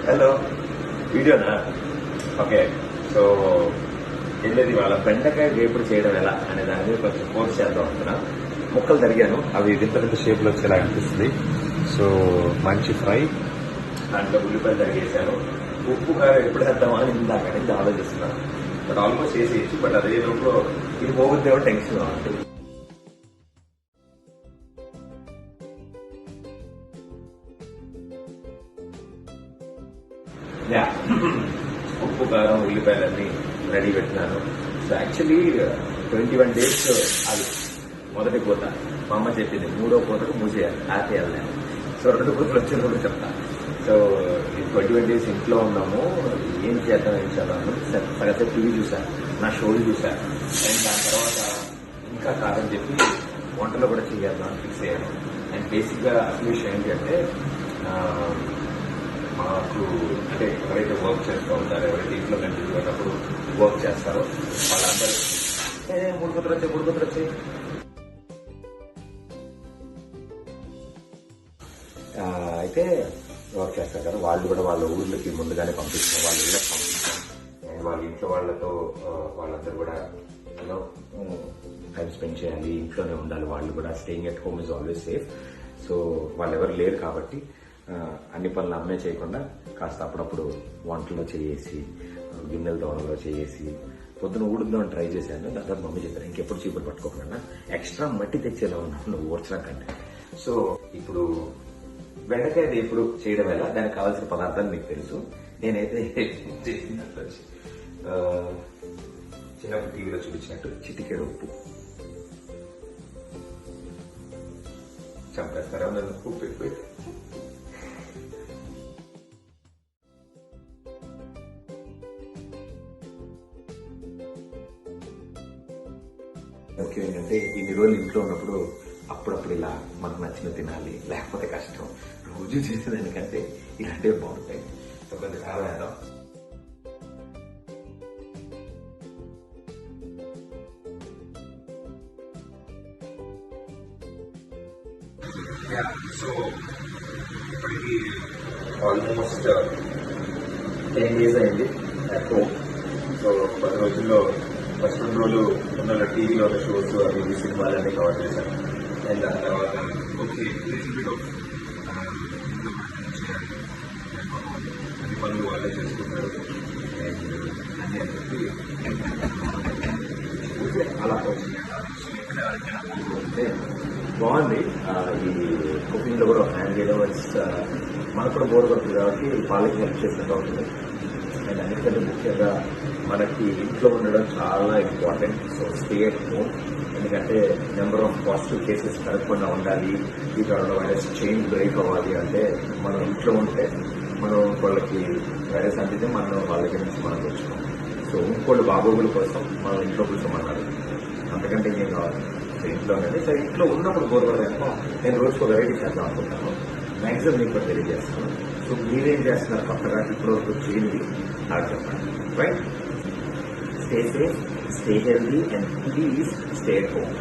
Hello వీడియోనా? Okay, so ఏం లేదు, వాళ్ళ బెండకాయ వేపుడు చేయడం ఎలా అనే దాని మీద కొంచెం కోర్స్ చేద్దాం అనుకున్నా. ముక్కలు తరిగాను, అవి వింత వింత షేప్లో వచ్చేలా అనిపిస్తుంది. సో మంచి ఫ్రై, దాంట్లో ఉల్లిపాయలు తరిగేసాను. ఉప్పు కారం ఎప్పుడు వేద్దామా అని ఇందాక నుంచి ఆలోచిస్తున్నాను. But almost వేసేయచ్చు. బట్ అదే లోపల ఇది పోగుద్దేమో టెన్షన్ ఉంటుంది. ఉప్పు కారం ఉల్లిపాయలన్నీ రెడీ పెట్టినాను. సో యాక్చువల్లీ 21 days అది మొదటి పూత. మా అమ్మ చెప్పింది 3వ పూతకు మూసేయాలి, ఆపేయాలి. సో 2 పూతలు వచ్చినప్పుడు చెప్తా. సో ఈ 21 days ఇంట్లో ఉన్నాము, ఏం చేద్దాం సగసేపు టీవీ చూసాను, నా షోలు చూసాను. అండ్ దాని తర్వాత ఇంకా కాదని చెప్పి వంటలో కూడా చేయాలి అని ఫిక్స్ అయ్యాను. అండ్ బేసిక్గా అసలు విషయం ఏంటంటే, మాకు అంటే ఎవరైతే వర్క్ చేస్తూ ఉంటారో, ఎవరైతే ఇంట్లో కంటిన్యూ అయినప్పుడు వర్క్ చేస్తారో వాళ్ళందరూ మూడు కుదరొచ్చాయి అయితే వర్క్ చేస్తారు కదా, వాళ్ళు కూడా వాళ్ళ ఊర్లకి ముందుగానే పంపిస్తాం, వాళ్ళ ఊళ్ళకి పంపిస్తాం. అండ్ వాళ్ళ ఇంట్లో వాళ్ళతో వాళ్ళందరూ కూడా టైం స్పెండ్ చేయాలి, ఇంట్లోనే ఉండాలి. వాళ్ళు కూడా staying at home is always safe. So వాళ్ళు ఎవరు లేరు కాబట్టి అన్ని పనులు అమ్మే చేయకుండా కాస్త అప్పుడప్పుడు వంటలో చేసి, గిన్నెల దోణలో చేసి, పొద్దున ఊడుద్దామని ట్రై చేశాను. దాని తర్వాత మమ్మీ చెప్పారు, ఇంకెప్పుడు చీపులు పట్టుకోకుండా ఎక్స్ట్రా మట్టి తెచ్చేలా ఉన్నాను నువ్వు ఊడ్చడం కంటే. సో ఇప్పుడు బెండకాయ వేపుడు చేయడం ఎలా, దానికి కావాల్సిన పదార్థాలు మీకు తెలుసు. నేనైతే చేసినట్టు చిన్నప్పుడు టీవీలో చూపించినట్టు చిటికెడు ఉప్పు. చంపేస్తారా నన్ను ఉప్పు ఎక్కువ. ఓకే, ఏంటంటే ఇన్ని రోజులు ఇంట్లో ఉన్నప్పుడు అప్పుడప్పుడు ఇలా మనకు నచ్చిన తినాలి, లేకపోతే కష్టం. రోజు చేసేదానికంటే ఇలాంటివి బాగుంటాయి. సో కొంచెం కారం వేద్దాం. సో ఇప్పటికి ఆల్మోస్ట్ 10 days అయింది అట్ హోమ్. సో 10 రోజుల్లో ఫస్ట్ 2 రోజులు ఉన్న టీవీలో ఉన్న షోస్ అవి సినిమాలన్నీ కవర్ చేశాను. అండ్ దాని తర్వాత ఓకే అన్ని పనులు వాళ్ళే చేసుకుంటారు అని చెప్పి అలా అంటే బాగుంది. ఈ కుకింగ్ లో కూడా హ్యాండ్ చేయడం మనకు కూడా బోర్ పడుతుంది కాబట్టి వాళ్ళకి హెల్ప్ చేసినట్టు అవుతుంది. అండ్ అన్నిటికంటే ముఖ్యంగా మనకి ఇంట్లో ఉండడం చాలా important. So stay at home, ఎందుకంటే నెంబర్ ఆఫ్ పాజిటివ్ కేసెస్ కలగకుండా ఉండాలి. ఈ కరోనా వైరస్ చైన్ బ్రేక్ అవ్వాలి అంటే మనం ఇంట్లో ఉంటే మనం వాళ్ళకి వైరస్ అందితే మనం వాళ్ళకి నుంచి మనం తెచ్చుకోం. సో ఇంకోళ్ళు బాగోగుల కోసం మనం ఇంట్లో కూర్చోమన్నారు, అంతకంటే ఇంకేం కావాలి. సో ఇంట్లోనే. సో ఇంట్లో ఉన్నప్పుడు బోర్గొడదాక నేను రోజుకు వెరైటీ చేద్దాం అనుకుంటాను. మ్యాక్సిమం మీకు కూడా తెలియజేస్తాను. సో మీరేం చేస్తున్నారు కొత్తగా ఇప్పుడు వరకు చేయండి, నాకు చెప్పండి. Right, stay safe, stay healthy and please stay at home.